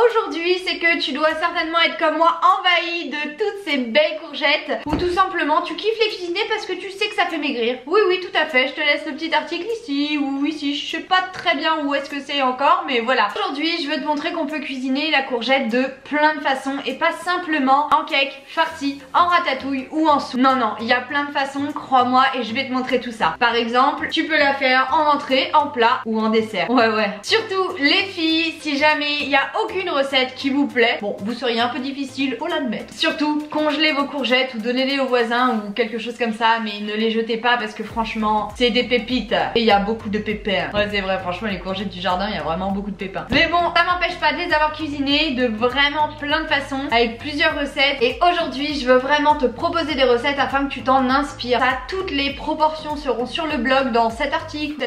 aujourd'hui, c'est que tu dois certainement être comme moi envahi de toutes ces belles courgettes, ou tout simplement tu kiffes les cuisiner parce que tu sais que ça fait maigrir. Oui oui, tout à fait, je te laisse le petit article ici ou ici, je sais pas très bien où est-ce que c'est encore, mais voilà. Aujourd'hui je veux te montrer qu'on peut cuisiner la courgette de plein de façons et pas simplement en cake, farci, en ratatouille ou en soupe. Non non, il y a plein de façons, crois-moi, et je vais te montrer tout ça. Par exemple, tu peux la faire en entrée, en plat ou en dessert. Ouais. Surtout les filles, si jamais il n'y a aucune recette qui vous plaît, bon, vous seriez un peu difficile, faut l'admettre. Surtout, congelez vos courgettes ou donnez-les aux voisins ou quelque chose comme ça, mais ne les jetez pas parce que franchement, c'est des pépites et il y a beaucoup de pépins. Ouais, c'est vrai, franchement, les courgettes du jardin, il y a vraiment beaucoup de pépins. Mais bon, ça m'empêche pas de les avoir cuisinées de vraiment plein de façons, avec plusieurs recettes. Et aujourd'hui, je veux vraiment te proposer des recettes afin que tu t'en inspires. Ça, toutes les proportions seront sur le blog dans cet article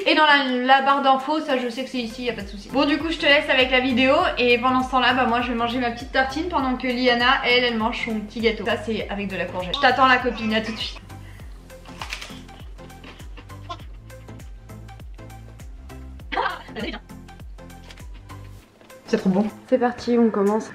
et dans la barre d'infos. Ça, je sais que c'est ici, y a pas de souci. Bon, du coup, je te laisse avec la vidéo et pendant ce temps-là, bah moi, je vais manger ma petite tartine pendant que Liana, elle mange son petit gâteau. Ça, c'est avec de la courgette. Je t'attends la copine, à tout de suite. C'est trop bon. C'est parti, on commence.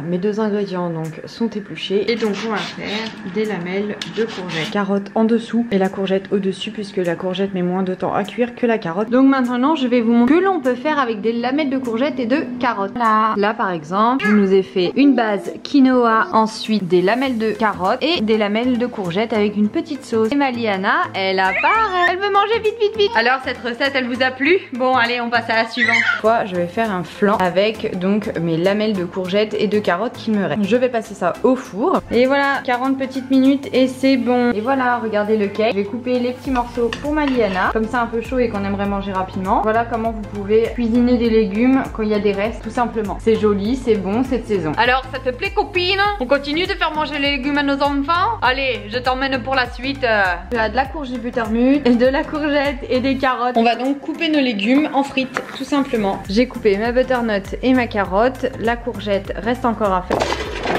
Mes deux ingrédients donc sont épluchés et donc on va faire des lamelles de courgettes. Carotte en dessous et la courgette au dessus puisque la courgette met moins de temps à cuire que la carotte. Donc maintenant je vais vous montrer que l'on peut faire avec des lamelles de courgettes et de carottes. Là par exemple je nous ai fait une base quinoa, ensuite des lamelles de carottes et des lamelles de courgettes avec une petite sauce. Et Maliana elle a pareil, elle veut manger vite. Alors cette recette elle vous a plu? Bon allez on passe à la suivante. Moi je vais faire un flan avec donc mes lamelles de courgettes et de carottes qu'il me reste. Je vais passer ça au four et voilà, 40 petites minutes et c'est bon. Et voilà, regardez le cake. Je vais couper les petits morceaux pour ma Liana, comme c'est un peu chaud et qu'on aimerait manger rapidement. Voilà comment vous pouvez cuisiner des légumes quand il y a des restes, tout simplement. C'est joli, c'est bon, c'est de saison. Alors ça te plaît copine? On continue de faire manger les légumes à nos enfants? Allez, je t'emmène pour la suite. Il y a de la courge butternut et de la courgette et des carottes. On va donc couper nos légumes en frites, tout simplement. J'ai coupé ma butternut et ma carotte. La courgette reste encore à faire.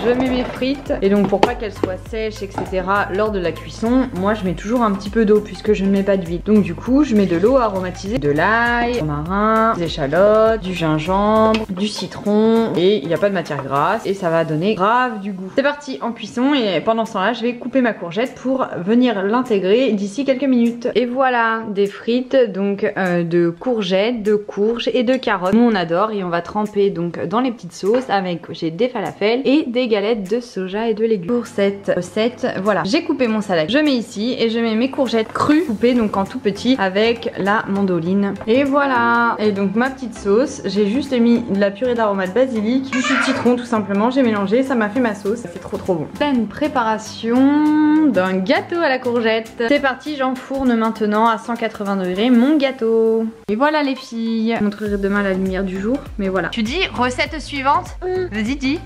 Je mets mes frites et donc pour pas qu'elles soient sèches etc lors de la cuisson, moi je mets toujours un petit peu d'eau puisque je ne mets pas d'huile. Donc du coup je mets de l'eau aromatisée, de l'ail, du romarin, des échalotes, du gingembre, du citron et il n'y a pas de matière grasse et ça va donner grave du goût. C'est parti en cuisson et pendant ce temps là je vais couper ma courgette pour venir l'intégrer d'ici quelques minutes. Et voilà des frites donc de courgettes, de courges et de carottes. Nous on adore et on va tremper donc dans les petites sauces avec j'ai des falafels et des galettes de soja et de légumes. Pour cette recette, voilà, j'ai coupé mon salade. Je mets ici et je mets mes courgettes crues coupées donc en tout petit avec la mandoline. Et voilà. Et donc ma petite sauce, j'ai juste mis de la purée d'aromates basilic, du jus de citron tout simplement. J'ai mélangé, ça m'a fait ma sauce. C'est trop bon. Pleine préparation d'un gâteau à la courgette. C'est parti, j'enfourne maintenant à 180 degrés mon gâteau. Et voilà les filles. Je montrerai demain la lumière du jour, mais voilà. Tu dis recette suivante? Vas-y dis.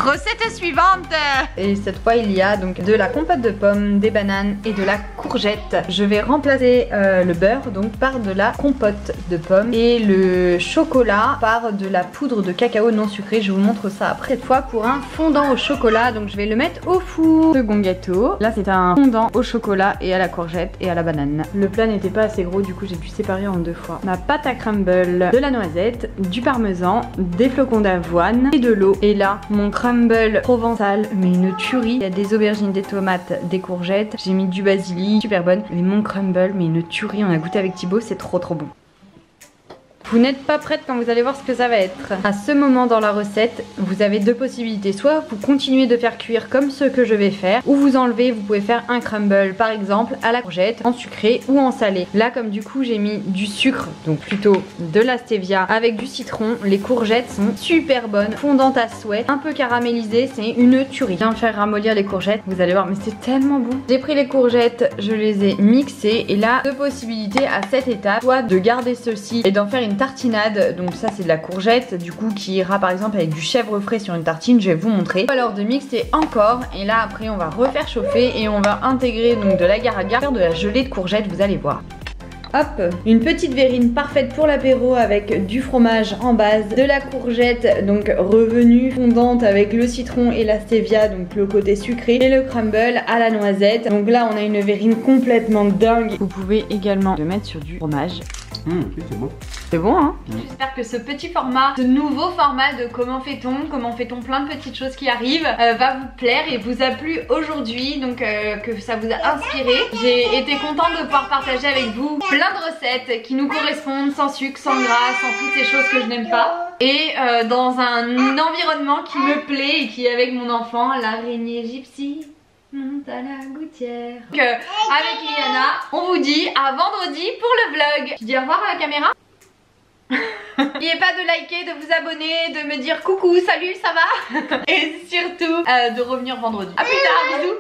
Recette suivante. Et cette fois il y a donc de la compote de pommes, des bananes et de la courgette. Je vais remplacer le beurre donc par de la compote de pommes et le chocolat par de la poudre de cacao non sucré. Je vous montre ça après. Cette fois pour un fondant au chocolat, donc je vais le mettre au four. Second gâteau, là c'est un fondant au chocolat et à la courgette et à la banane. Le plat n'était pas assez gros, du coup j'ai dû séparer en deux fois. Ma pâte à crumble, de la noisette, du parmesan, des flocons d'avoine et de l'eau. Et là mon crumble provençal, mais une tuerie. Il y a des aubergines, des tomates, des courgettes. J'ai mis du basilic, super bonne. Mais mon crumble, mais une tuerie. On a goûté avec Thibaut, c'est trop bon. Vous n'êtes pas prête quand vous allez voir ce que ça va être. À ce moment dans la recette, vous avez deux possibilités. Soit vous continuez de faire cuire comme ce que je vais faire, ou vous enlevez, vous pouvez faire un crumble par exemple à la courgette, en sucré ou en salé. Là comme du coup j'ai mis du sucre, donc plutôt de la stevia avec du citron, les courgettes sont super bonnes, fondantes à souhait, un peu caramélisées, c'est une tuerie. Bien faire ramollir les courgettes, vous allez voir, mais c'est tellement bon. J'ai pris les courgettes, je les ai mixées et là deux possibilités à cette étape, soit de garder ceci et d'en faire une tartinade, donc ça c'est de la courgette du coup qui ira par exemple avec du chèvre frais sur une tartine, je vais vous montrer. Ou alors de mixer encore et là après on va refaire chauffer et on va intégrer donc de l'agar-agar, faire de la gelée de courgettes, vous allez voir. Hop, une petite verrine parfaite pour l'apéro avec du fromage en base, de la courgette donc revenue fondante avec le citron et la stevia, donc le côté sucré, et le crumble à la noisette. Donc là on a une verrine complètement dingue. Vous pouvez également le mettre sur du fromage. C'est bon. C'est bon, hein? J'espère que ce petit format, ce nouveau format de comment fait-on plein de petites choses qui arrivent, va vous plaire et vous a plu aujourd'hui, donc que ça vous a inspiré. J'ai été contente de pouvoir partager avec vous plein de recettes qui nous correspondent, sans sucre, sans gras, sans toutes ces choses que je n'aime pas. Et dans un environnement qui me plaît et qui est avec mon enfant, l'araignée gypsy monte à la gouttière. Donc avec Iliana, on vous dit à vendredi pour le vlog. Tu dis au revoir à la caméra. N'oubliez pas de liker, de vous abonner, de me dire coucou, salut, ça va. Et surtout de revenir vendredi. A plus tard, bisous.